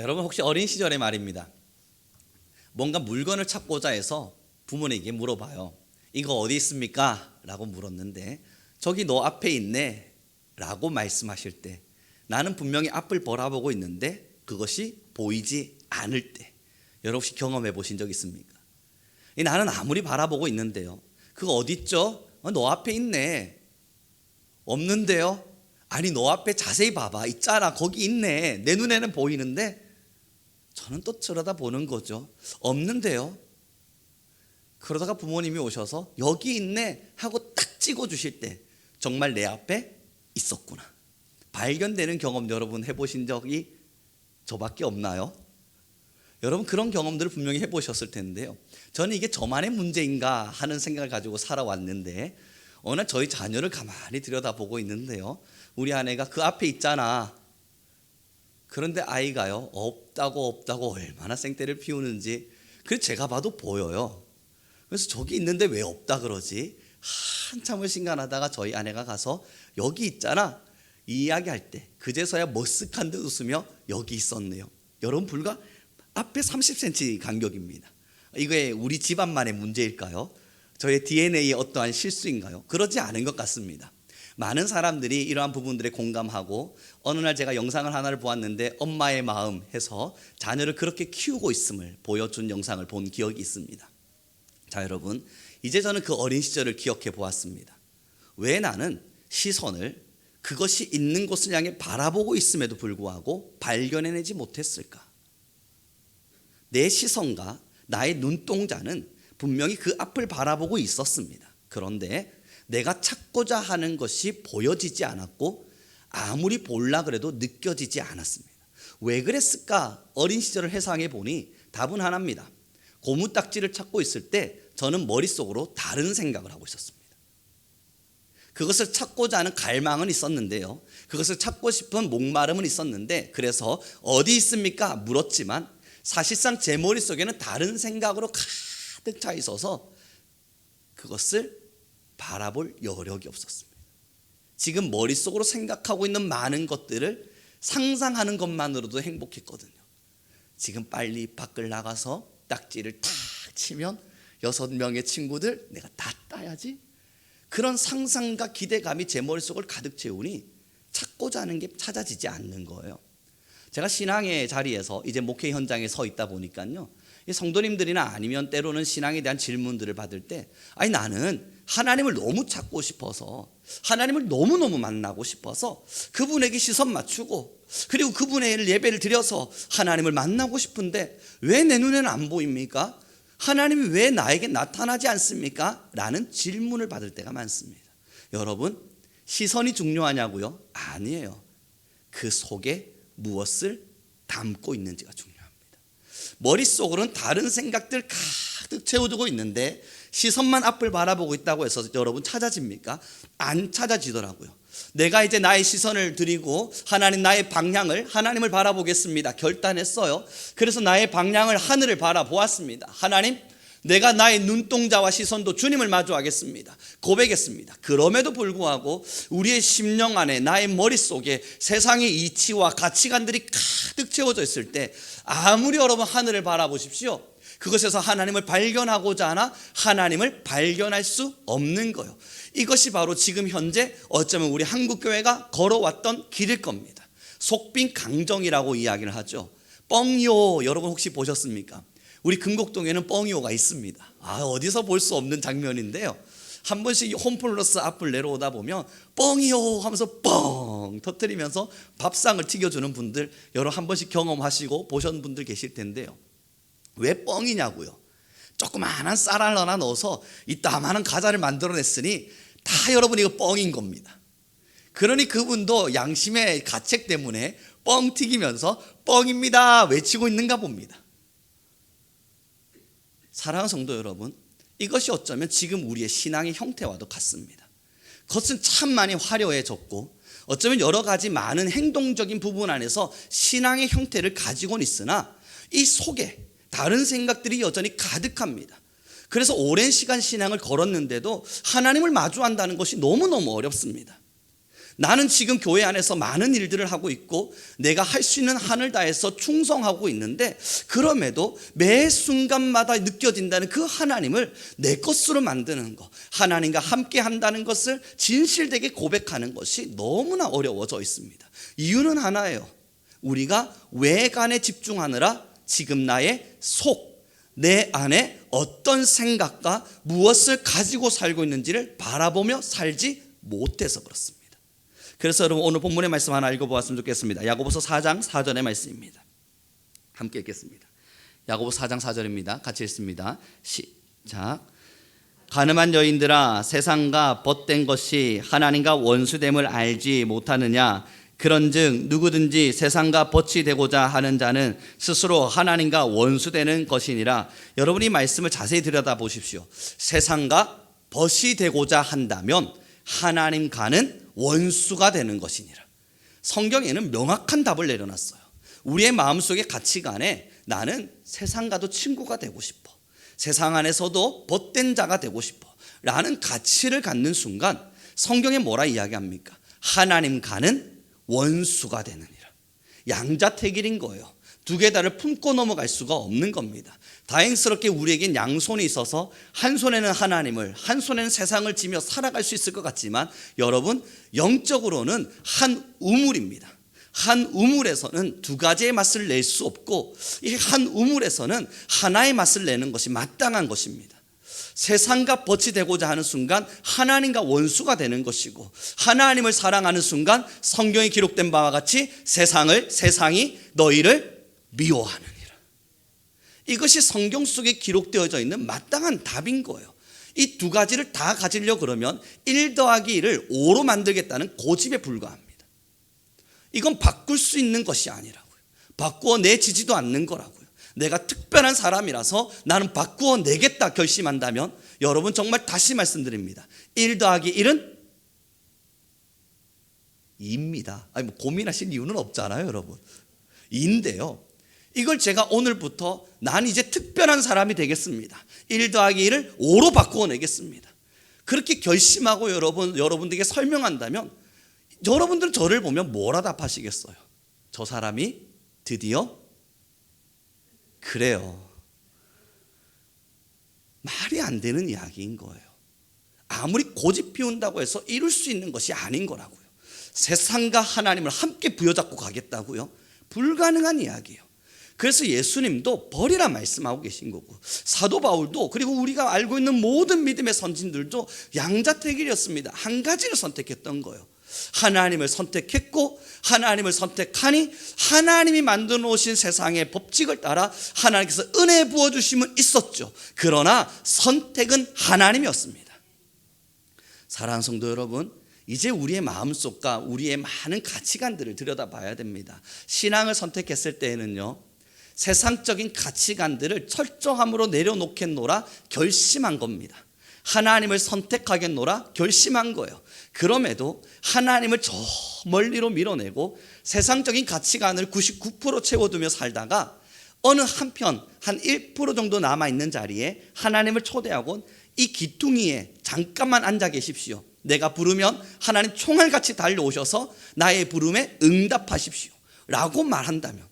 여러분 혹시 어린 시절에 말입니다. 뭔가 물건을 찾고자 해서 부모님에게 물어봐요. 이거 어디 있습니까? 라고 물었는데 저기 너 앞에 있네 라고 말씀하실 때 나는 분명히 앞을 바라보고 있는데 그것이 보이지 않을 때 여러분 혹시 경험해 보신 적 있습니까? 나는 아무리 바라보고 있는데요. 그거 어디 있죠? 너 앞에 있네. 없는데요? 아니 너 앞에 자세히 봐봐. 있잖아. 거기 있네. 내 눈에는 보이는데 저는 또 쳐다보는 거죠. 없는데요? 그러다가 부모님이 오셔서 여기 있네 하고 딱 찍어주실 때 정말 내 앞에 있었구나. 발견되는 경험 여러분 해보신 적이 저밖에 없나요? 여러분 그런 경험들을 분명히 해보셨을 텐데요. 저는 이게 저만의 문제인가 하는 생각을 가지고 살아왔는데 어느 날 저희 자녀를 가만히 들여다보고 있는데요. 우리 아내가 그 앞에 있잖아. 그런데 아이가요 없다고 얼마나 생떼를 피우는지 그래서 제가 봐도 보여요. 그래서 저기 있는데 왜 없다 그러지? 한참을 신간하다가 저희 아내가 가서 여기 있잖아 이야기할 때 그제서야 머쓱한 듯 웃으며 여기 있었네요. 여러분 불과 앞에 30cm 간격입니다. 이게 우리 집안만의 문제일까요? 저의 DNA의 어떠한 실수인가요? 그러지 않은 것 같습니다. 많은 사람들이 이러한 부분들에 공감하고 어느 날 제가 영상을 하나를 보았는데 엄마의 마음 해서 자녀를 그렇게 키우고 있음을 보여준 영상을 본 기억이 있습니다. 자 여러분 이제 저는 그 어린 시절을 기억해 보았습니다. 왜 나는 시선을 그것이 있는 곳을 향해 바라보고 있음에도 불구하고 발견해내지 못했을까? 내 시선과 나의 눈동자는 분명히 그 앞을 바라보고 있었습니다. 그런데 내가 찾고자 하는 것이 보여지지 않았고 아무리 볼라 그래도 느껴지지 않았습니다. 왜 그랬을까? 어린 시절을 회상해 보니 답은 하나입니다. 고무딱지를 찾고 있을 때 저는 머릿속으로 다른 생각을 하고 있었습니다. 그것을 찾고자 하는 갈망은 있었는데요. 그것을 찾고 싶은 목마름은 있었는데 그래서 어디 있습니까? 물었지만 사실상 제 머릿속에는 다른 생각으로 가득 차 있어서 그것을 바라볼 여력이 없었습니다. 지금 머릿속으로 생각하고 있는 많은 것들을 상상하는 것만으로도 행복했거든요. 지금 빨리 밖을 나가서 딱지를 탁 치면 6명의 친구들 내가 다 따야지. 그런 상상과 기대감이 제 머릿속을 가득 채우니 찾고자 하는 게 찾아지지 않는 거예요. 제가 신앙의 자리에서 이제 목회 현장에 서 있다 보니까요. 성도님들이나 아니면 때로는 신앙에 대한 질문들을 받을 때 아니 나는 하나님을 너무 찾고 싶어서 하나님을 너무너무 만나고 싶어서 그분에게 시선 맞추고 그리고 그분의 예배를 드려서 하나님을 만나고 싶은데 왜 내 눈에는 안 보입니까? 하나님이 왜 나에게 나타나지 않습니까? 라는 질문을 받을 때가 많습니다. 여러분 시선이 중요하냐고요? 아니에요. 그 속에 무엇을 담고 있는지가 중요합니다. 머릿속으로는 다른 생각들 가득 채워두고 있는데 시선만 앞을 바라보고 있다고 해서 여러분 찾아집니까? 안 찾아지더라고요. 내가 이제 나의 시선을 드리고 하나님 나의 방향을 하나님을 바라보겠습니다 결단했어요. 그래서 나의 방향을 하늘을 바라보았습니다. 하나님 내가 나의 눈동자와 시선도 주님을 마주하겠습니다. 고백했습니다. 그럼에도 불구하고 우리의 심령 안에 나의 머릿속에 세상의 이치와 가치관들이 가득 채워져 있을 때 아무리 여러분 하늘을 바라보십시오. 그것에서 하나님을 발견하고자 하나 하나님을 발견할 수 없는 거예요. 이것이 바로 지금 현재 어쩌면 우리 한국교회가 걸어왔던 길일 겁니다. 속빈 강정이라고 이야기를 하죠. 뻥이요 여러분 혹시 보셨습니까? 우리 금곡동에는 뻥이요가 있습니다. 어디서 볼 수 없는 장면인데요. 한 번씩 홈플러스 앞을 내려오다 보면 뻥이요 하면서 뻥 터뜨리면서 밥상을 튀겨주는 분들 여러 한 번씩 경험하시고 보신 분들 계실 텐데요. 왜 뻥이냐고요? 조그마한 쌀 하나 넣어서 이따만한 과자를 만들어냈으니 다 여러분 이거 뻥인 겁니다. 그러니 그분도 양심의 가책 때문에 뻥 튀기면서 뻥입니다 외치고 있는가 봅니다. 사랑하는 성도 여러분, 이것이 어쩌면 지금 우리의 신앙의 형태와도 같습니다. 그것은 참 많이 화려해졌고 어쩌면 여러 가지 많은 행동적인 부분 안에서 신앙의 형태를 가지고는 있으나 이 속에 다른 생각들이 여전히 가득합니다. 그래서 오랜 시간 신앙을 걸었는데도 하나님을 마주한다는 것이 너무너무 어렵습니다. 나는 지금 교회 안에서 많은 일들을 하고 있고 내가 할 수 있는 한을 다해서 충성하고 있는데, 그럼에도 매 순간마다 느껴진다는 그 하나님을 내 것으로 만드는 것, 하나님과 함께 한다는 것을 진실되게 고백하는 것이 너무나 어려워져 있습니다. 이유는 하나예요. 우리가 외관에 집중하느라 지금 나의 속, 내 안에 어떤 생각과 무엇을 가지고 살고 있는지를 바라보며 살지 못해서 그렇습니다. 그래서 여러분, 오늘 본문의 말씀 하나 읽어보았으면 좋겠습니다. 야고보서 4장 4절의 말씀입니다. 함께 읽겠습니다. 야고보서 4장 4절입니다. 같이 읽습니다. 시작. 가늠한 여인들아, 세상과 벗된 것이 하나님과 원수됨을 알지 못하느냐? 그런즉 누구든지 세상과 벗이 되고자 하는 자는 스스로 하나님과 원수되는 것이니라. 여러분이 이 말씀을 자세히 들여다보십시오. 세상과 벗이 되고자 한다면 하나님과는 원수가 되는 것이니라. 성경에는 명확한 답을 내려놨어요. 우리의 마음속의 가치관에 나는 세상과도 친구가 되고 싶어, 세상 안에서도 벗된 자가 되고 싶어 라는 가치를 갖는 순간 성경에 뭐라 이야기합니까? 하나님과는 원수가 되느니라. 양자택일인 거예요. 두 계단을 품고 넘어갈 수가 없는 겁니다. 다행스럽게 우리에겐 양손이 있어서 한 손에는 하나님을, 한 손에는 세상을 지며 살아갈 수 있을 것 같지만, 여러분, 영적으로는 한 우물입니다. 한 우물에서는 두 가지의 맛을 낼 수 없고, 이 한 우물에서는 하나의 맛을 내는 것이 마땅한 것입니다. 세상과 벗이 되고자 하는 순간 하나님과 원수가 되는 것이고, 하나님을 사랑하는 순간 성경에 기록된 바와 같이 세상이 너희를 미워하느니라. 이것이 성경 속에 기록되어져 있는 마땅한 답인 거예요. 이 두 가지를 다 가지려고 그러면 1 더하기 1을 5로 만들겠다는 고집에 불과합니다. 이건 바꿀 수 있는 것이 아니라고요. 바꾸어 내지지도 않는 거라고요. 내가 특별한 사람이라서 나는 바꾸어 내겠다 결심한다면, 여러분, 정말 다시 말씀드립니다. 1 더하기 1은 2입니다. 아니, 고민하실 이유는 없잖아요, 여러분. 2인데요. 이걸 제가 오늘부터 난 이제 특별한 사람이 되겠습니다, 1 더하기 1을 5로 바꾸어 내겠습니다, 그렇게 결심하고 여러분들에게 설명한다면, 여러분들은 저를 보면 뭐라 답하시겠어요? 저 사람이 드디어 그래요. 말이 안 되는 이야기인 거예요. 아무리 고집 피운다고 해서 이룰 수 있는 것이 아닌 거라고요. 세상과 하나님을 함께 부여잡고 가겠다고요? 불가능한 이야기예요. 그래서 예수님도 버리라 말씀하고 계신 거고, 사도 바울도, 그리고 우리가 알고 있는 모든 믿음의 선진들도 양자택일이었습니다. 한 가지를 선택했던 거예요. 하나님을 선택했고, 하나님을 선택하니 하나님이 만들어 놓으신 세상의 법칙을 따라 하나님께서 은혜 부어주심은 있었죠. 그러나 선택은 하나님이었습니다. 사랑하는 성도 여러분, 이제 우리의 마음속과 우리의 많은 가치관들을 들여다봐야 됩니다. 신앙을 선택했을 때에는요, 세상적인 가치관들을 철저함으로 내려놓겠노라 결심한 겁니다. 하나님을 선택하겠노라 결심한 거예요. 그럼에도 하나님을 저 멀리로 밀어내고 세상적인 가치관을 99% 채워두며 살다가 어느 한편 한 1% 정도 남아있는 자리에 하나님을 초대하고 이 기둥이에 잠깐만 앉아 계십시오. 내가 부르면 하나님 총알같이 달려오셔서 나의 부름에 응답하십시오 라고 말한다면,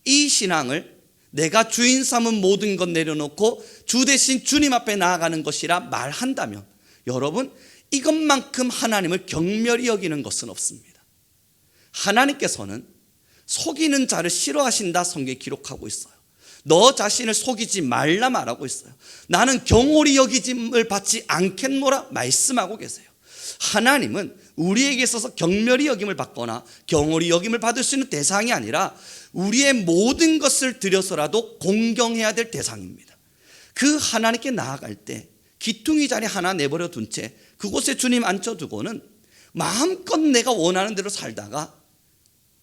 이 신앙을 내가 주인 삼은 모든 것 내려놓고 주 대신 주님 앞에 나아가는 것이라 말한다면, 여러분, 이것만큼 하나님을 경멸히 여기는 것은 없습니다. 하나님께서는 속이는 자를 싫어하신다 성경에 기록하고 있어요. 너 자신을 속이지 말라 말하고 있어요. 나는 경홀히 여기짐을 받지 않겠노라 말씀하고 계세요. 하나님은 우리에게 있어서 경멸히 여김을 받거나 경홀히 여김을 받을 수 있는 대상이 아니라 우리의 모든 것을 들여서라도 공경해야 될 대상입니다. 그 하나님께 나아갈 때 기퉁이 자리 하나 내버려 둔 채 그곳에 주님 앉혀두고는 마음껏 내가 원하는 대로 살다가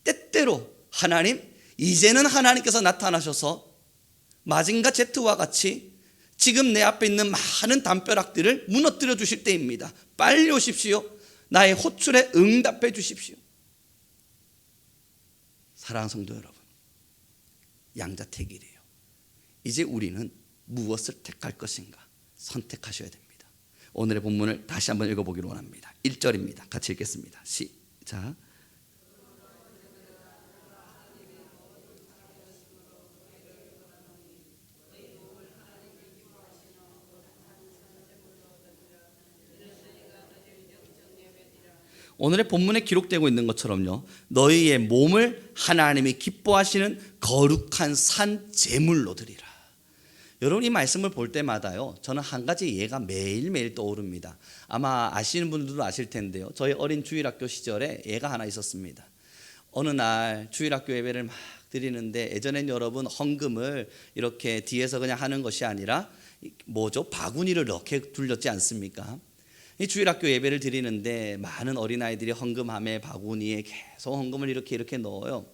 때때로 하나님, 이제는 하나님께서 나타나셔서 마징가 제트와 같이 지금 내 앞에 있는 많은 담벼락들을 무너뜨려 주실 때입니다. 빨리 오십시오. 나의 호출에 응답해 주십시오. 사랑하는 성도 여러분, 양자택일이에요. 이제 우리는 무엇을 택할 것인가 선택하셔야 됩니다. 오늘의 본문을 다시 한번 읽어보기로 원합니다. 1절입니다. 같이 읽겠습니다. 시작. 오늘의 본문에 기록되고 있는 것처럼요, 너희의 몸을 하나님이 기뻐하시는 거룩한 산 제물로 드리라. 여러분, 이 말씀을 볼 때마다요, 저는 한 가지 예가 매일매일 떠오릅니다. 아마 아시는 분들도 아실 텐데요, 저희 어린 주일학교 시절에 예가 하나 있었습니다. 어느 날 주일학교 예배를 막 드리는데, 예전엔 여러분 헌금을 이렇게 뒤에서 그냥 하는 것이 아니라 바구니를 이렇게 둘렸지 않습니까? 이 주일학교 예배를 드리는데 많은 어린아이들이 헌금함에 바구니에 계속 헌금을 이렇게 넣어요.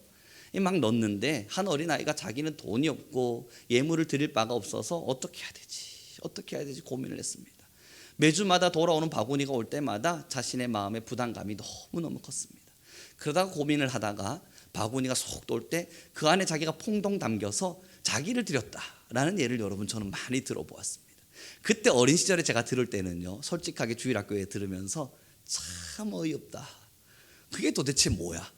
막 넣는데 한 어린아이가 자기는 돈이 없고 예물을 드릴 바가 없어서 어떻게 해야 되지 고민을 했습니다. 매주마다 돌아오는 바구니가 올 때마다 자신의 마음의 부담감이 너무너무 컸습니다. 그러다가 고민을 하다가 바구니가 속 돌 때 그 안에 자기가 퐁동 담겨서 자기를 드렸다라는 예를 여러분 저는 많이 들어보았습니다. 그때 어린 시절에 제가 들을 때는요, 솔직하게 주일학교에 들으면서 참 어이없다. 그게 도대체 뭐야?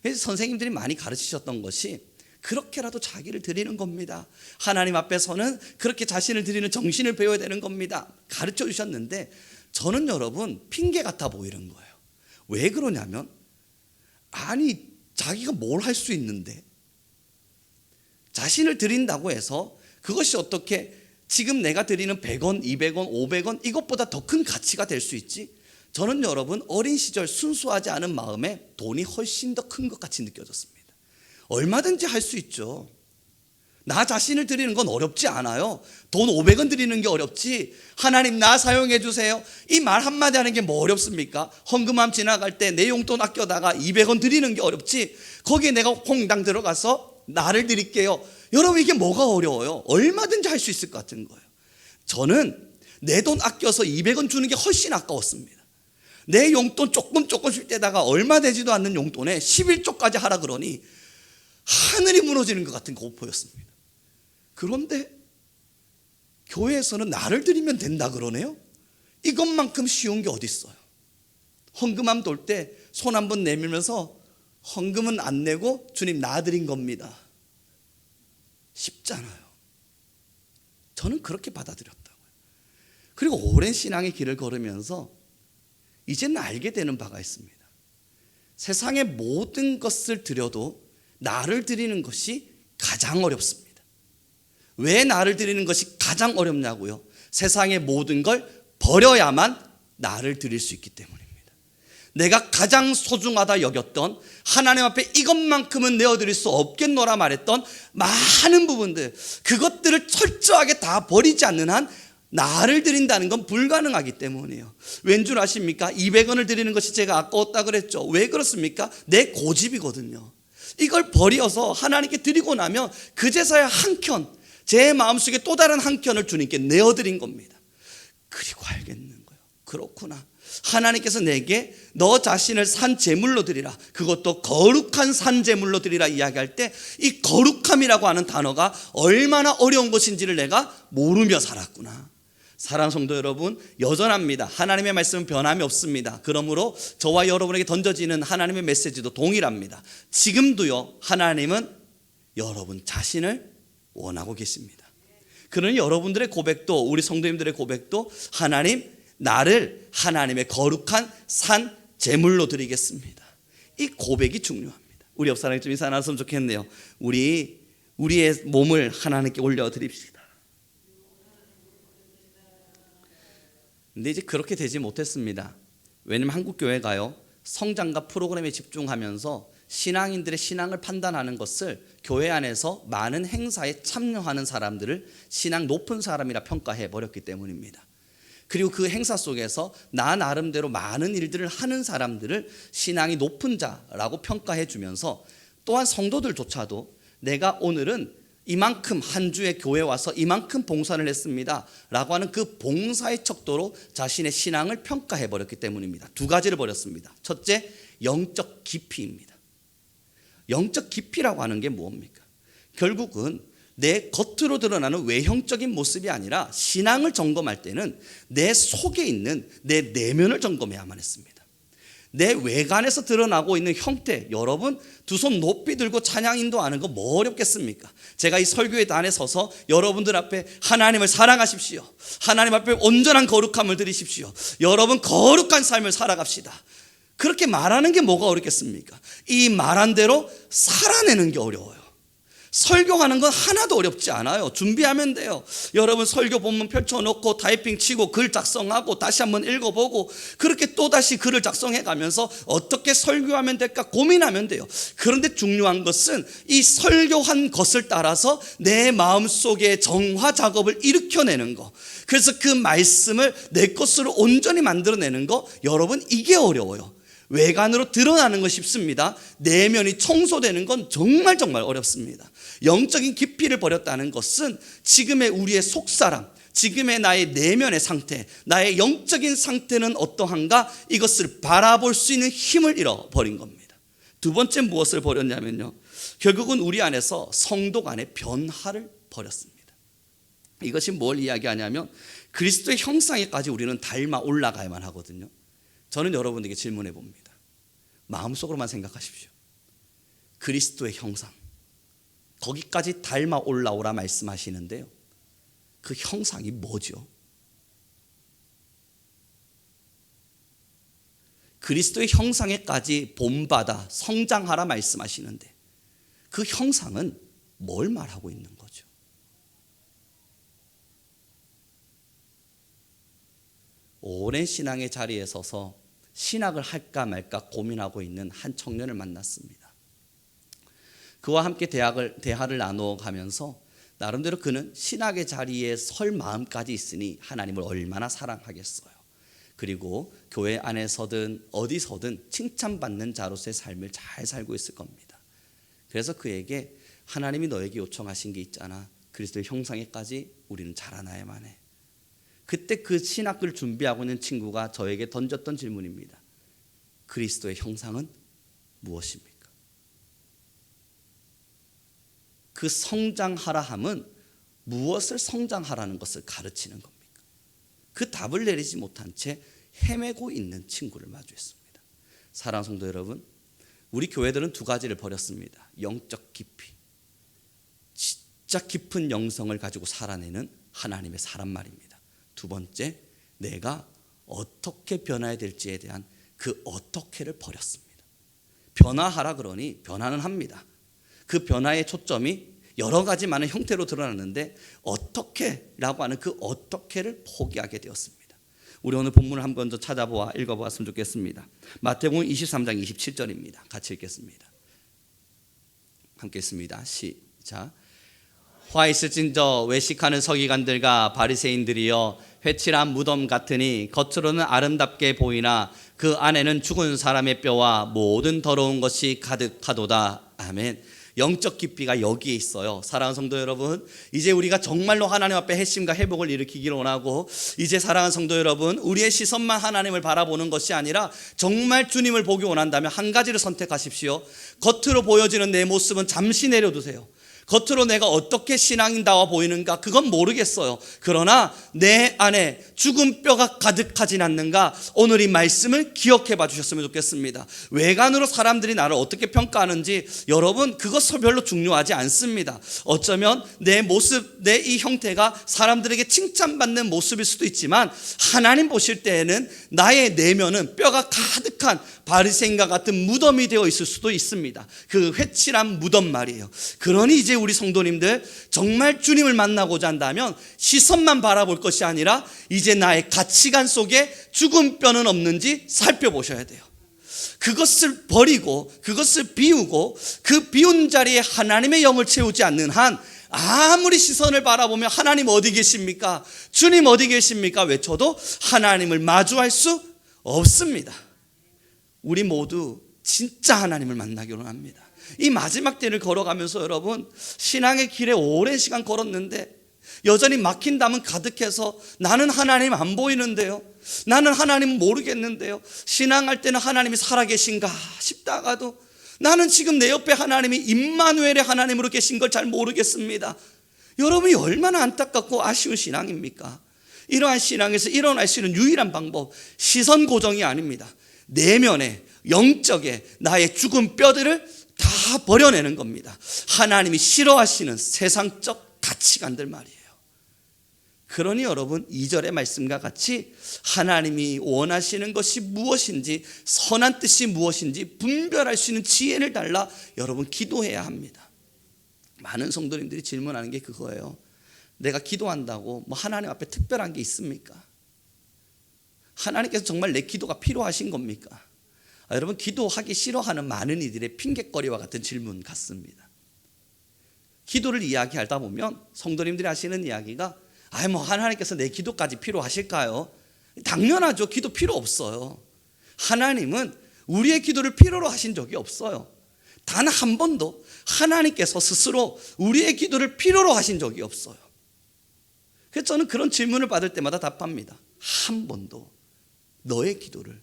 그래서 선생님들이 많이 가르치셨던 것이 그렇게라도 자기를 드리는 겁니다. 하나님 앞에서는 그렇게 자신을 드리는 정신을 배워야 되는 겁니다. 가르쳐 주셨는데 저는 여러분 핑계 같아 보이는 거예요. 왜 그러냐면, 아니 자기가 뭘 할 수 있는데 자신을 드린다고 해서 그것이 어떻게 지금 내가 드리는 100원, 200원, 500원 이것보다 더 큰 가치가 될 수 있지? 저는 여러분 어린 시절 순수하지 않은 마음에 돈이 훨씬 더 큰 것 같이 느껴졌습니다. 얼마든지 할 수 있죠. 나 자신을 드리는 건 어렵지 않아요. 돈 500원 드리는 게 어렵지, 하나님 나 사용해 주세요, 이 말 한마디 하는 게 뭐 어렵습니까? 헌금함 지나갈 때 내 용돈 아껴다가 200원 드리는 게 어렵지, 거기에 내가 홍당 들어가서 나를 드릴게요. 여러분 이게 뭐가 어려워요? 얼마든지 할 수 있을 것 같은 거예요. 저는 내 돈 아껴서 200원 주는 게 훨씬 아까웠습니다. 내 용돈 조금 줄 때다가 얼마 되지도 않는 용돈에 11조까지 하라 그러니 하늘이 무너지는 것 같은 공포였습니다. 그런데 교회에서는 나를 드리면 된다 그러네요. 이것만큼 쉬운 게 어디 있어요? 헌금함 돌 때 손 한번 내밀면서 헌금은 안 내고 주님 나 드린 겁니다. 쉽잖아요. 저는 그렇게 받아들였다고요. 그리고 오랜 신앙의 길을 걸으면서 이제는 알게 되는 바가 있습니다. 세상의 모든 것을 드려도 나를 드리는 것이 가장 어렵습니다. 왜 나를 드리는 것이 가장 어렵냐고요? 세상의 모든 걸 버려야만 나를 드릴 수 있기 때문입니다. 내가 가장 소중하다 여겼던, 하나님 앞에 이것만큼은 내어드릴 수 없겠노라 말했던 많은 부분들, 그것들을 철저하게 다 버리지 않는 한 나를 드린다는 건 불가능하기 때문이에요. 왠 줄 아십니까? 200원을 드리는 것이 제가 아까웠다 그랬죠. 왜 그렇습니까? 내 고집이거든요. 이걸 버려서 하나님께 드리고 나면 그제서야 한켠, 제 마음속에 또 다른 한켠을 주님께 내어드린 겁니다. 그리고 알겠는 거예요. 그렇구나. 하나님께서 내게 너 자신을 산 제물로 드리라, 그것도 거룩한 산 제물로 드리라 이야기할 때 이 거룩함이라고 하는 단어가 얼마나 어려운 것인지를 내가 모르며 살았구나. 사랑하는 성도 여러분, 여전합니다. 하나님의 말씀은 변함이 없습니다. 그러므로 저와 여러분에게 던져지는 하나님의 메시지도 동일합니다. 지금도요, 하나님은 여러분 자신을 원하고 계십니다. 그러니 여러분들의 고백도, 우리 성도님들의 고백도, 하나님 나를 하나님의 거룩한 산 제물로 드리겠습니다, 이 고백이 중요합니다. 우리 옆 사람이 좀 인사 나눴으면 좋겠네요. 우리의 몸을 하나님께 올려드립시다. 근데 이제 그렇게 되지 못했습니다. 왜냐면 한국 교회가요, 성장과 프로그램에 집중하면서 신앙인들의 신앙을 판단하는 것을 교회 안에서 많은 행사에 참여하는 사람들을 신앙 높은 사람이라 평가해 버렸기 때문입니다. 그리고 그 행사 속에서 나 나름대로 많은 일들을 하는 사람들을 신앙이 높은 자라고 평가해 주면서, 또한 성도들조차도 내가 오늘은 이만큼 한 주에 교회 와서 이만큼 봉사를 했습니다 라고 하는 그 봉사의 척도로 자신의 신앙을 평가해 버렸기 때문입니다. 두 가지를 버렸습니다. 첫째, 영적 깊이입니다. 영적 깊이라고 하는 게 뭡니까? 결국은 내 겉으로 드러나는 외형적인 모습이 아니라 신앙을 점검할 때는 내 속에 있는 내 내면을 점검해야만 했습니다. 내 외관에서 드러나고 있는 형태, 여러분 두 손 높이 들고 찬양 인도하는 거 뭐 어렵겠습니까? 제가 이 설교의 단에 서서 여러분들 앞에 하나님을 사랑하십시오, 하나님 앞에 온전한 거룩함을 드리십시오, 여러분 거룩한 삶을 살아갑시다, 그렇게 말하는 게 뭐가 어렵겠습니까? 이 말한 대로 살아내는 게 어려워요. 설교하는 건 하나도 어렵지 않아요. 준비하면 돼요. 여러분 설교 본문 펼쳐놓고 타이핑 치고 글 작성하고 다시 한번 읽어보고 그렇게 또다시 글을 작성해 가면서 어떻게 설교하면 될까 고민하면 돼요. 그런데 중요한 것은 이 설교한 것을 따라서 내 마음속에 정화 작업을 일으켜내는 거, 그래서 그 말씀을 내 것으로 온전히 만들어내는 거, 여러분 이게 어려워요. 외관으로 드러나는 건 쉽습니다. 내면이 청소되는 건 정말 어렵습니다. 영적인 깊이를 버렸다는 것은 지금의 우리의 속사람, 지금의 나의 내면의 상태, 나의 영적인 상태는 어떠한가, 이것을 바라볼 수 있는 힘을 잃어버린 겁니다. 두 번째 무엇을 버렸냐면요, 결국은 우리 안에서 성도 간의 변화를 버렸습니다. 이것이 뭘 이야기하냐면 그리스도의 형상에까지 우리는 닮아 올라가야만 하거든요. 저는 여러분에게 질문해 봅니다. 마음속으로만 생각하십시오. 그리스도의 형상, 거기까지 닮아 올라오라 말씀하시는데요, 그 형상이 뭐죠? 그리스도의 형상에까지 본받아 성장하라 말씀하시는데 그 형상은 뭘 말하고 있는 거죠? 오랜 신앙의 자리에 서서 신학을 할까 말까 고민하고 있는 한 청년을 만났습니다. 그와 함께 대화를 나누어 가면서 나름대로 그는 신학의 자리에 설 마음까지 있으니 하나님을 얼마나 사랑하겠어요. 그리고 교회 안에서든 어디서든 칭찬받는 자로서의 삶을 잘 살고 있을 겁니다. 그래서 그에게 하나님이 너에게 요청하신 게 있잖아, 그리스도의 형상에까지 우리는 자라나야만 해. 그때 그 신학을 준비하고 있는 친구가 저에게 던졌던 질문입니다. 그리스도의 형상은 무엇입니까? 그 성장하라 함은 무엇을 성장하라는 것을 가르치는 겁니까? 그 답을 내리지 못한 채 헤매고 있는 친구를 마주했습니다. 사랑하는 성도 여러분, 우리 교회들은 두 가지를 버렸습니다. 영적 깊이, 진짜 깊은 영성을 가지고 살아내는 하나님의 사람 말입니다. 두 번째, 내가 어떻게 변화해야 될지에 대한 그 어떻게를 버렸습니다. 변화하라 그러니 변화는 합니다. 그 변화의 초점이 여러 가지 많은 형태로 드러나는데 어떻게라고 하는 그 어떻게를 포기하게 되었습니다. 우리 오늘 본문을 한 번 더 찾아보아 읽어보았으면 좋겠습니다. 마태복음 23장 27절입니다. 같이 읽겠습니다. 함께 읽습니다. 시작. 화 있을진저 외식하는 서기관들과 바리새인들이여, 회칠한 무덤 같으니 겉으로는 아름답게 보이나 그 안에는 죽은 사람의 뼈와 모든 더러운 것이 가득하도다. 아멘. 영적 깊이가 여기에 있어요. 사랑하는 성도 여러분, 이제 우리가 정말로 하나님 앞에 회심과 회복을 일으키기를 원하고, 이제 사랑하는 성도 여러분, 우리의 시선만 하나님을 바라보는 것이 아니라 정말 주님을 보기 원한다면 한 가지를 선택하십시오. 겉으로 보여지는 내 모습은 잠시 내려두세요. 겉으로 내가 어떻게 신앙인다워 보이는가 그건 모르겠어요. 그러나 내 안에 죽은 뼈가 가득하진 않는가, 오늘 이 말씀을 기억해 봐 주셨으면 좋겠습니다. 외관으로 사람들이 나를 어떻게 평가하는지 여러분 그것 별로 중요하지 않습니다. 어쩌면 내 모습, 내 이 형태가 사람들에게 칭찬받는 모습일 수도 있지만 하나님 보실 때에는 나의 내면은 뼈가 가득한 바리새인과 같은 무덤이 되어 있을 수도 있습니다. 그 회칠한 무덤 말이에요. 그러니 이제 우리 성도님들 정말 주님을 만나고자 한다면 시선만 바라볼 것이 아니라 이제 나의 가치관 속에 죽은 뼈는 없는지 살펴보셔야 돼요. 그것을 버리고 그것을 비우고 그 비운 자리에 하나님의 영을 채우지 않는 한 아무리 시선을 바라보면 하나님 어디 계십니까? 주님 어디 계십니까? 외쳐도 하나님을 마주할 수 없습니다. 우리 모두 진짜 하나님을 만나기로 합니다. 이 마지막 때를 걸어가면서 여러분 신앙의 길에 오랜 시간 걸었는데 여전히 막힌 담은 가득해서 나는 하나님 안 보이는데요, 나는 하나님 모르겠는데요, 신앙할 때는 하나님이 살아계신가 싶다가도 나는 지금 내 옆에 하나님이 임마누엘의 하나님으로 계신 걸 잘 모르겠습니다. 여러분이 얼마나 안타깝고 아쉬운 신앙입니까? 이러한 신앙에서 일어날 수 있는 유일한 방법, 시선 고정이 아닙니다. 내면에 영적에 나의 죽은 뼈들을 다 버려내는 겁니다. 하나님이 싫어하시는 세상적 가치관들 말이에요. 그러니 여러분 2절의 말씀과 같이 하나님이 원하시는 것이 무엇인지, 선한 뜻이 무엇인지 분별할 수 있는 지혜를 달라 여러분 기도해야 합니다. 많은 성도님들이 질문하는 게 그거예요. 내가 기도한다고 뭐 하나님 앞에 특별한 게 있습니까? 하나님께서 정말 내 기도가 필요하신 겁니까? 여러분, 기도하기 싫어하는 많은 이들의 핑곗거리와 같은 질문 같습니다. 기도를 이야기하다 보면 성도님들이 하시는 이야기가 뭐 하나님께서 내 기도까지 필요하실까요? 당연하죠. 기도 필요 없어요. 하나님은 우리의 기도를 필요로 하신 적이 없어요. 단 한 번도 하나님께서 스스로 우리의 기도를 필요로 하신 적이 없어요. 그래서 저는 그런 질문을 받을 때마다 답합니다. 한 번도 너의 기도를,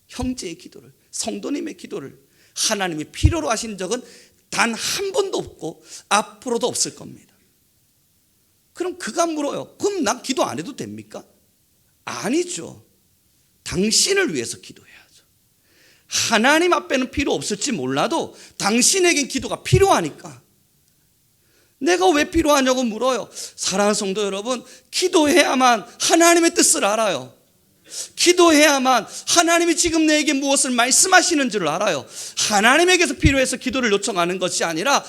형제의 기도를, 성도님의 기도를 하나님이 필요로 하신 적은 단 한 번도 없고 앞으로도 없을 겁니다. 그럼 그가 물어요. 그럼 난 기도 안 해도 됩니까? 아니죠. 당신을 위해서 기도해야죠. 하나님 앞에는 필요 없을지 몰라도 당신에겐 기도가 필요하니까. 내가 왜 필요하냐고 물어요. 사랑하는 성도 여러분, 기도해야만 하나님의 뜻을 알아요. 기도해야만 하나님이 지금 내게 무엇을 말씀하시는 줄 알아요. 하나님에게서 필요해서 기도를 요청하는 것이 아니라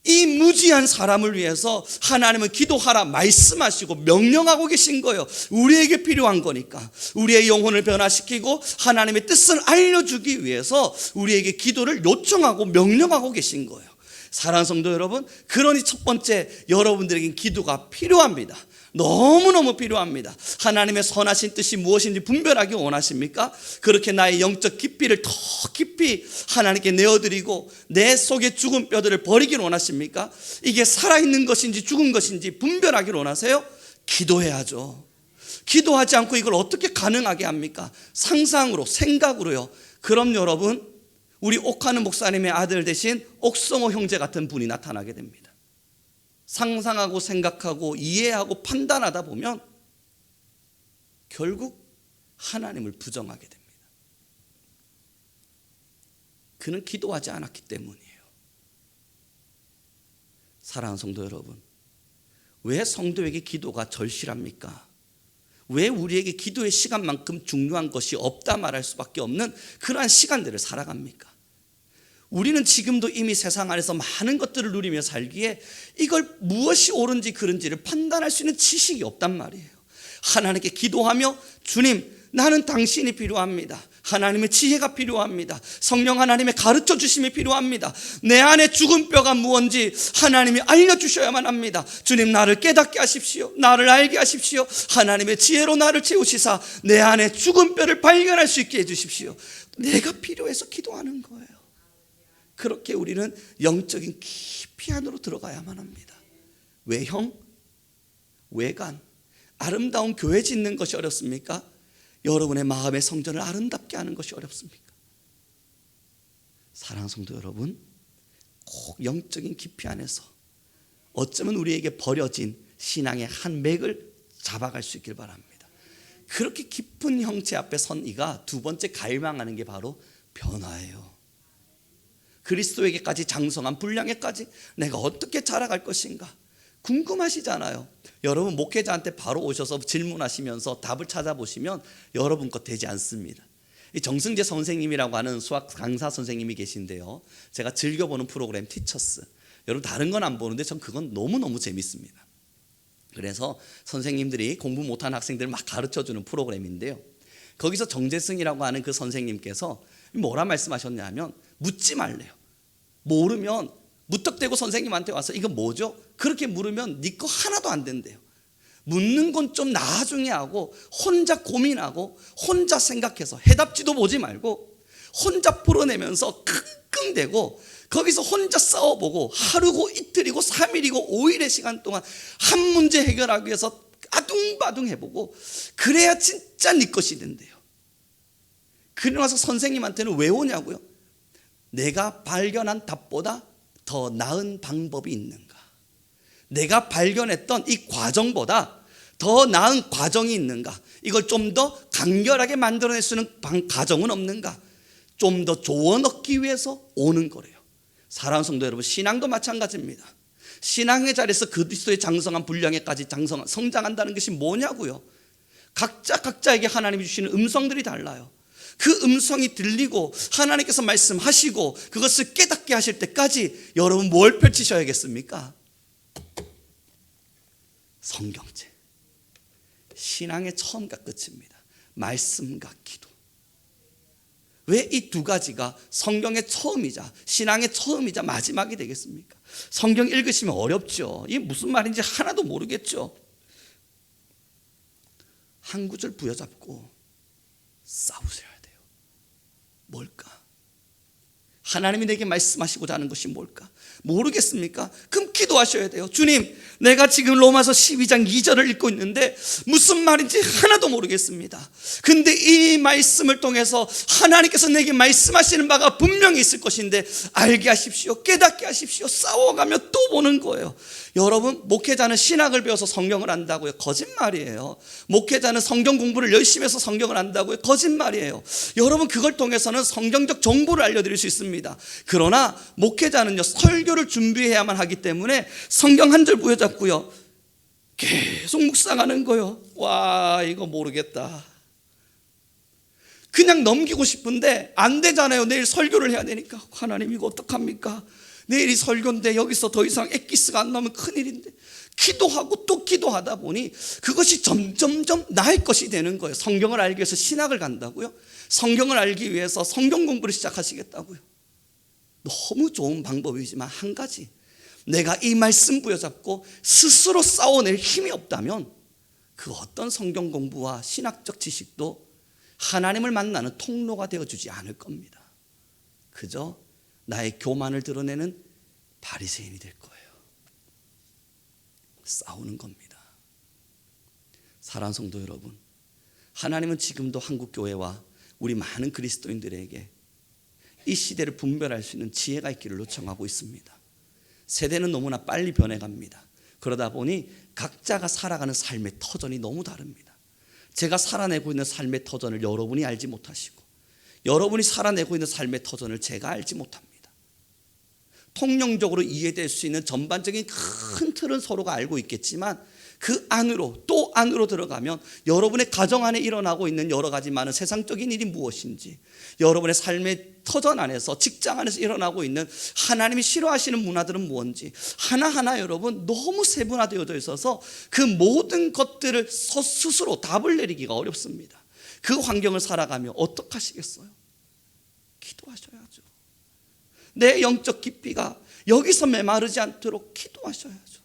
이 무지한 사람을 위해서 하나님은 기도하라 말씀하시고 명령하고 계신 거예요. 우리에게 필요한 거니까. 우리의 영혼을 변화시키고 하나님의 뜻을 알려주기 위해서 우리에게 기도를 요청하고 명령하고 계신 거예요. 사랑하는 성도 여러분, 그러니 첫 번째, 여러분들에겐 기도가 필요합니다. 너무너무 필요합니다. 하나님의 선하신 뜻이 무엇인지 분별하기 원하십니까? 그렇게 나의 영적 깊이를 더 깊이 하나님께 내어드리고 내 속에 죽은 뼈들을 버리기를 원하십니까? 이게 살아있는 것인지 죽은 것인지 분별하기를 원하세요? 기도해야죠. 기도하지 않고 이걸 어떻게 가능하게 합니까? 상상으로, 생각으로요. 그럼 여러분, 우리 옥하는 목사님의 아들 대신 옥성호 형제 같은 분이 나타나게 됩니다. 상상하고 생각하고 이해하고 판단하다 보면 결국 하나님을 부정하게 됩니다. 그는 기도하지 않았기 때문이에요. 사랑하는 성도 여러분, 왜 성도에게 기도가 절실합니까? 왜 우리에게 기도의 시간만큼 중요한 것이 없다 말할 수밖에 없는 그러한 시간들을 살아갑니까? 우리는 지금도 이미 세상 안에서 많은 것들을 누리며 살기에 이걸 무엇이 옳은지 그른지를 판단할 수 있는 지식이 없단 말이에요. 하나님께 기도하며 주님, 나는 당신이 필요합니다. 하나님의 지혜가 필요합니다. 성령 하나님의 가르쳐 주심이 필요합니다. 내 안에 죽은 뼈가 무엇인지 하나님이 알려주셔야만 합니다. 주님, 나를 깨닫게 하십시오. 나를 알게 하십시오. 하나님의 지혜로 나를 채우시사 내 안에 죽은 뼈를 발견할 수 있게 해주십시오. 내가 필요해서 기도하는 거예요. 그렇게 우리는 영적인 깊이 안으로 들어가야만 합니다. 외형, 외관, 아름다운 교회 짓는 것이 어렵습니까? 여러분의 마음의 성전을 아름답게 하는 것이 어렵습니까? 사랑하는 성도 여러분, 꼭 영적인 깊이 안에서 어쩌면 우리에게 버려진 신앙의 한 맥을 잡아갈 수 있길 바랍니다. 그렇게 깊은 형체 앞에 선 이가 두 번째 갈망하는 게 바로 변화예요. 그리스도에게까지 장성한 분량에까지 내가 어떻게 자라갈 것인가 궁금하시잖아요. 여러분, 목회자한테 바로 오셔서 질문하시면서 답을 찾아보시면 여러분 것 되지 않습니다. 정승재 선생님이라고 하는 수학 강사 선생님이 계신데요, 제가 즐겨보는 프로그램 티처스, 여러분 다른 건 안 보는데 전 그건 너무너무 재밌습니다. 그래서 선생님들이 공부 못하는 학생들을 막 가르쳐주는 프로그램인데요, 거기서 정재승이라고 하는 그 선생님께서 뭐라 말씀하셨냐면 묻지 말래요. 모르면 무턱대고 선생님한테 와서 이거 뭐죠? 그렇게 물으면 네 거 하나도 안 된대요. 묻는 건 좀 나중에 하고 혼자 고민하고 혼자 생각해서 해답지도 보지 말고 혼자 풀어내면서 끙끙대고 거기서 혼자 싸워보고 하루고 이틀이고 3일이고 5일의 시간 동안 한 문제 해결하기 위해서 아둥바둥 해보고 그래야 진짜 네 것이 된대요. 그러고 나서 선생님한테는 왜 오냐고요? 내가 발견한 답보다 더 나은 방법이 있는가? 내가 발견했던 이 과정보다 더 나은 과정이 있는가? 이걸 좀 더 간결하게 만들어낼 수 있는 과정은 없는가? 좀 더 조언 얻기 위해서 오는 거래요. 사랑하는 성도 여러분, 신앙도 마찬가지입니다. 신앙의 자리에서 그리스도의 장성한 분량에까지 성장한다는 것이 뭐냐고요? 각자에게 하나님이 주시는 음성들이 달라요. 그 음성이 들리고 하나님께서 말씀하시고 그것을 깨닫게 하실 때까지 여러분 뭘 펼치셔야겠습니까? 성경책. 신앙의 처음과 끝입니다. 말씀과 기도. 왜 이 두 가지가 성경의 처음이자 신앙의 처음이자 마지막이 되겠습니까? 성경 읽으시면 어렵죠. 이게 무슨 말인지 하나도 모르겠죠. 한 구절 부여잡고 싸우셔야 돼요. 뭘까? 하나님이 내게 말씀하시고자 하는 것이 뭘까? 모르겠습니까? 그럼 기도하셔야 돼요. 주님, 내가 지금 로마서 12장 2절을 읽고 있는데 무슨 말인지 하나도 모르겠습니다. 근데 이 말씀을 통해서 하나님께서 내게 말씀하시는 바가 분명히 있을 것인데 알게 하십시오. 깨닫게 하십시오. 싸워가며 또 보는 거예요. 여러분, 목회자는 신학을 배워서 성경을 안다고요? 거짓말이에요. 목회자는 성경 공부를 열심히 해서 성경을 안다고요? 거짓말이에요. 여러분, 그걸 통해서는 성경적 정보를 알려드릴 수 있습니다. 그러나 목회자는요, 설교를 준비해야만 하기 때문에 성경 한 절 부여잡고요, 계속 묵상하는 거예요. 와, 이거 모르겠다. 그냥 넘기고 싶은데 안 되잖아요. 내일 설교를 해야 되니까. 하나님, 이거 어떡합니까? 내일이 설교인데 여기서 더 이상 엑기스가 안 나오면 큰일인데. 기도하고 또 기도하다 보니 그것이 점점점 나의 것이 되는 거예요. 성경을 알기 위해서 신학을 간다고요? 성경을 알기 위해서 성경 공부를 시작하시겠다고요? 너무 좋은 방법이지만 한 가지, 내가 이 말씀 부여잡고 스스로 싸워낼 힘이 없다면 그 어떤 성경 공부와 신학적 지식도 하나님을 만나는 통로가 되어주지 않을 겁니다. 그저 나의 교만을 드러내는 바리새인이 될 거예요. 싸우는 겁니다. 사랑하는 성도 여러분, 하나님은 지금도 한국교회와 우리 많은 그리스도인들에게 이 시대를 분별할 수 있는 지혜가 있기를 요청하고 있습니다. 세대는 너무나 빨리 변해갑니다. 그러다 보니 각자가 살아가는 삶의 터전이 너무 다릅니다. 제가 살아내고 있는 삶의 터전을 여러분이 알지 못하시고 여러분이 살아내고 있는 삶의 터전을 제가 알지 못합니다. 통념적으로 이해될 수 있는 전반적인 큰 틀은 서로가 알고 있겠지만 그 안으로 또 안으로 들어가면 여러분의 가정 안에 일어나고 있는 여러 가지 많은 세상적인 일이 무엇인지, 여러분의 삶의 터전 안에서 직장 안에서 일어나고 있는 하나님이 싫어하시는 문화들은 무엇인지 하나하나 여러분 너무 세분화되어져 있어서 그 모든 것들을 스스로 답을 내리기가 어렵습니다. 그 환경을 살아가며 어떡하시겠어요? 기도하셔야죠. 내 영적 깊이가 여기서 메마르지 않도록 기도하셔야죠.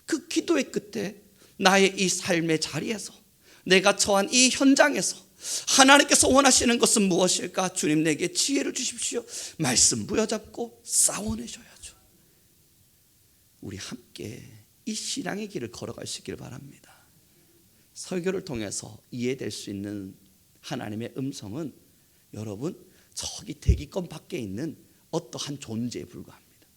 그 기도의 끝에 나의 이 삶의 자리에서, 내가 처한 이 현장에서 하나님께서 원하시는 것은 무엇일까? 주님, 내게 지혜를 주십시오. 말씀 부여잡고 싸워내셔야죠. 우리 함께 이 신앙의 길을 걸어갈 수 있기를 바랍니다. 설교를 통해서 이해될 수 있는 하나님의 음성은 여러분 저기 대기권 밖에 있는 어떠한 존재에 불과합니다.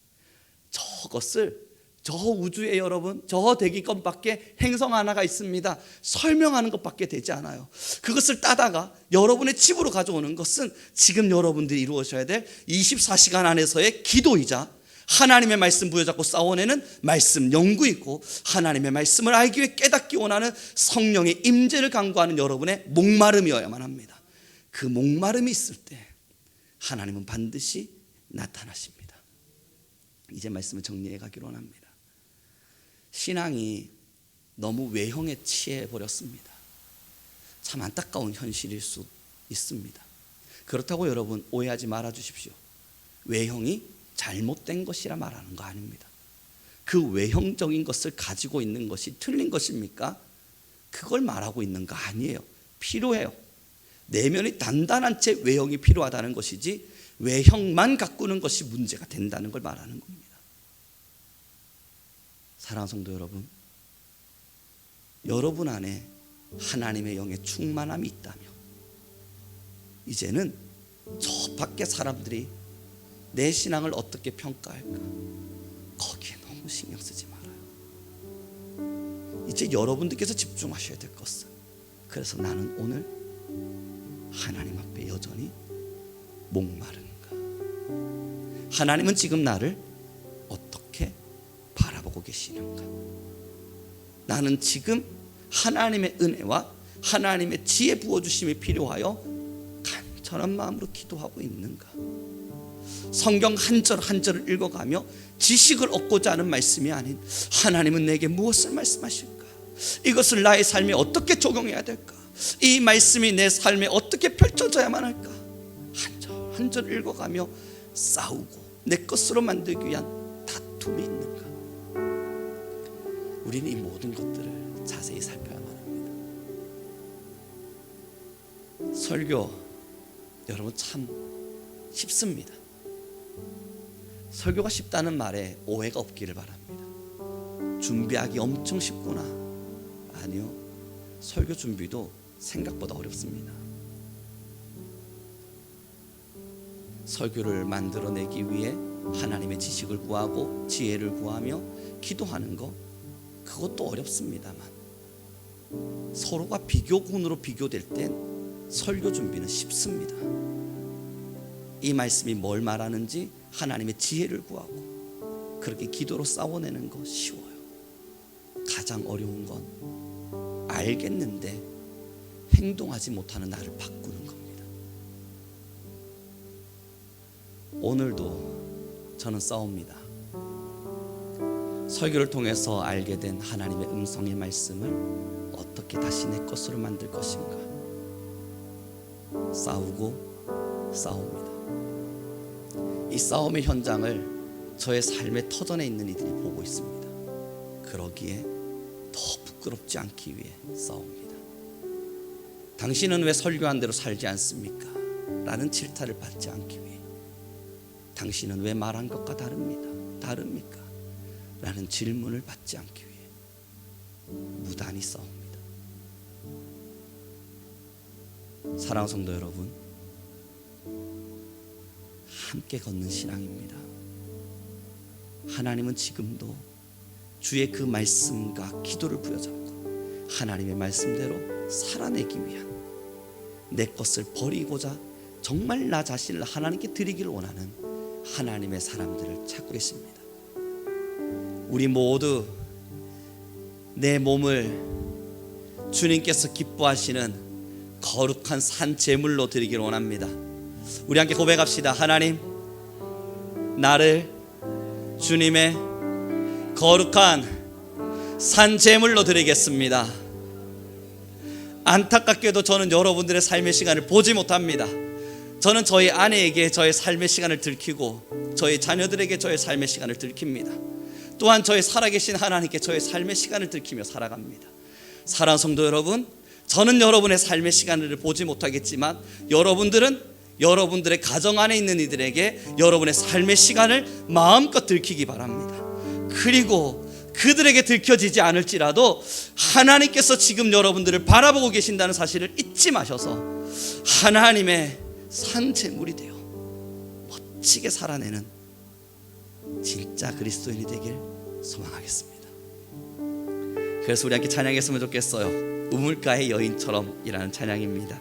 저것을 저 우주에 여러분 저 대기권 밖에 행성 하나가 있습니다. 설명하는 것밖에 되지 않아요. 그것을 따다가 여러분의 집으로 가져오는 것은 지금 여러분들이 이루어져야 될 24시간 안에서의 기도이자 하나님의 말씀 부여잡고 싸워내는 말씀 연구이고, 하나님의 말씀을 알기 위해 깨닫기 원하는 성령의 임재를 간구하는 여러분의 목마름이어야만 합니다. 그 목마름이 있을 때 하나님은 반드시 나타나십니다. 이제 말씀을 정리해 가기로 합니다. 신앙이 너무 외형에 취해 버렸습니다. 참 안타까운 현실일 수 있습니다. 그렇다고 여러분 오해하지 말아 주십시오. 외형이 잘못된 것이라 말하는 거 아닙니다. 그 외형적인 것을 가지고 있는 것이 틀린 것입니까? 그걸 말하고 있는 거 아니에요. 필요해요. 내면이 단단한 채 외형이 필요하다는 것이지 외형만 가꾸는 것이 문제가 된다는 걸 말하는 겁니다. 사랑하는 성도 여러분, 여러분 안에 하나님의 영의 충만함이 있다면 이제는 저 밖에 사람들이 내 신앙을 어떻게 평가할까? 거기에 너무 신경 쓰지 말아요. 이제 여러분들께서 집중하셔야 될 것은, 그래서 나는 오늘 하나님 앞에 여전히 목마른가? 하나님은 지금 나를 어떻게 바라보고 계시는가? 나는 지금 하나님의 은혜와 하나님의 지혜 부어주심이 필요하여 간절한 마음으로 기도하고 있는가? 성경 한 절 한 절을 읽어가며 지식을 얻고자 하는 말씀이 아닌, 하나님은 내게 무엇을 말씀하실까? 이것을 나의 삶에 어떻게 적용해야 될까? 이 말씀이 내 삶에 어떻게 펼쳐져야만 할까? 한 절 한 절 읽어가며 싸우고 내 것으로 만들기 위한 다툼이 있는가? 우리는 이 모든 것들을 자세히 살펴야만 합니다. 설교 여러분 참 쉽습니다. 설교가 쉽다는 말에 오해가 없기를 바랍니다. 준비하기 엄청 쉽구나. 아니요, 설교 준비도 생각보다 어렵습니다. 설교를 만들어내기 위해 하나님의 지식을 구하고 지혜를 구하며 기도하는 거, 그것도 어렵습니다만 서로가 비교군으로 비교될 땐 설교 준비는 쉽습니다. 이 말씀이 뭘 말하는지 하나님의 지혜를 구하고 그렇게 기도로 싸워내는 거 쉬워요. 가장 어려운 건 알겠는데 행동하지 못하는 나를 바꾸는 겁니다. 오늘도 저는 싸웁니다. 설교를 통해서 알게 된 하나님의 음성의 말씀을 어떻게 다시 내 것으로 만들 것인가? 싸우고 싸웁니다. 이 싸움의 현장을 저의 삶의 터전에 있는 이들이 보고 있습니다. 그러기에 더 부끄럽지 않기 위해 싸웁니다. 당신은 왜 설교한 대로 살지 않습니까? 라는 질타를 받지 않기 위해, 당신은 왜 말한 것과 다릅니까? 라는 질문을 받지 않기 위해 무단히 싸웁니다. 사랑하는 성도 여러분, 함께 걷는 신앙입니다. 하나님은 지금도 주의 그 말씀과 기도를 부여잡고 하나님의 말씀대로 살아내기 위한, 내 것을 버리고자 정말 나 자신을 하나님께 드리기를 원하는 하나님의 사람들을 찾고 계십니다. 우리 모두 내 몸을 주님께서 기뻐하시는 거룩한 산 제물로 드리기를 원합니다. 우리 함께 고백합시다. 하나님, 나를 주님의 거룩한 산 제물로 드리겠습니다. 안타깝게도 저는 여러분들의 삶의 시간을 보지 못합니다. 저는 저희 아내에게 저의 삶의 시간을 들키고 저희 자녀들에게 저의 삶의 시간을 들킵니다. 또한 저의 살아계신 하나님께 저의 삶의 시간을 들키며 살아갑니다. 사랑하는 성도 여러분, 저는 여러분의 삶의 시간을 보지 못하겠지만 여러분들은 여러분들의 가정 안에 있는 이들에게 여러분의 삶의 시간을 마음껏 들키기 바랍니다. 그리고 그들에게 들켜지지 않을지라도 하나님께서 지금 여러분들을 바라보고 계신다는 사실을 잊지 마셔서 하나님의 산제물이 되어 멋지게 살아내는 진짜 그리스도인이 되길 소망하겠습니다. 그래서 우리 함께 찬양했으면 좋겠어요. 우물가의 여인처럼 이라는 찬양입니다.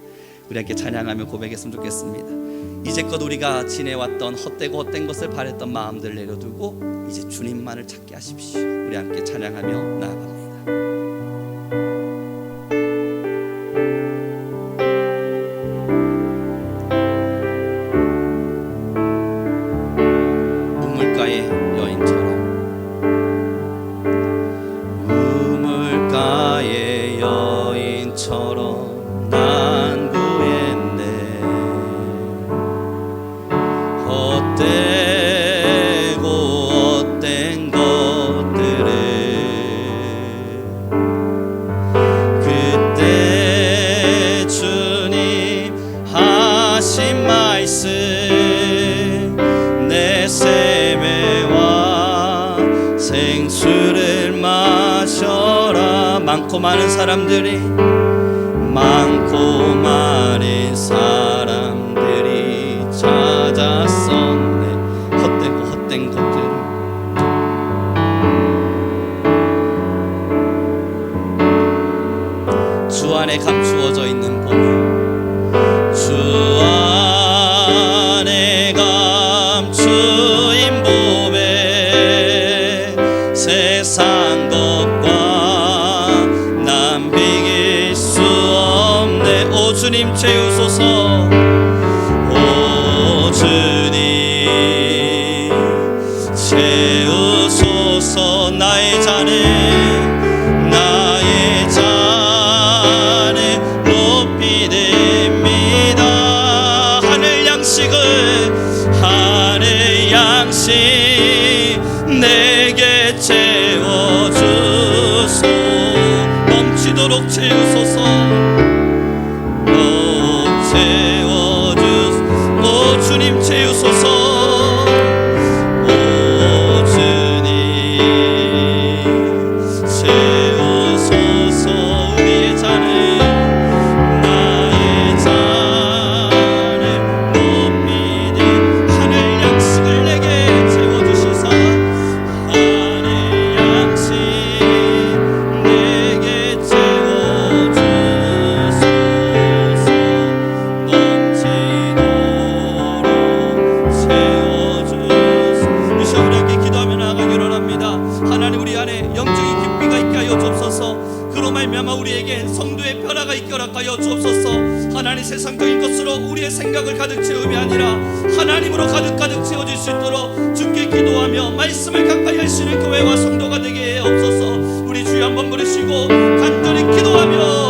우리 함께 찬양하며 고백했으면 좋겠습니다. 이제껏 우리가 지내왔던 헛되고 헛된 것을 바랬던 마음들 내려두고 이제 주님만을 찾게 하십시오. 우리 함께 찬양하며 나아갑니다. 우물가의 여인처럼, 우물가의 여인처럼 난 구했네. 헛되고 헛된 것들을 그때 주님 하신 말씀 내 세매와 생수를 마셔라. 많고 많은 사람들이 찾았었네. 헛된 것들을 채우소서. 오 주님 채우소서. 나의 잔을 높이 듭니다. 하늘 양식 내게 채워주소. 넘치도록 채우소서. 채워주소. 오 주님 채우소서. 오 주님 채우소서. 우리의 잔을 나의 잔을 높이 든 하늘 양식을 내게 채워주시사. 하늘 양식 내게 채워주소서. 이 시간 우리 함께 기도하며 나아가기를 원합니다. 하나님 우리 안에 영적인 깊이가 있게 하여 주옵소서. 그로 말미암아 우리에게 성도의 변화가 있게 허락하여 주옵소서. 하나님 세상적인 것으로 우리의 생각을 가득 채움이 아니라 하나님으로 가득 채워질 수 있도록 주께 기도하며 말씀을 가까이 하시는 교회와 성도가 되게 해 없소서. 우리 주여 한번 부르시고 간절히 기도하며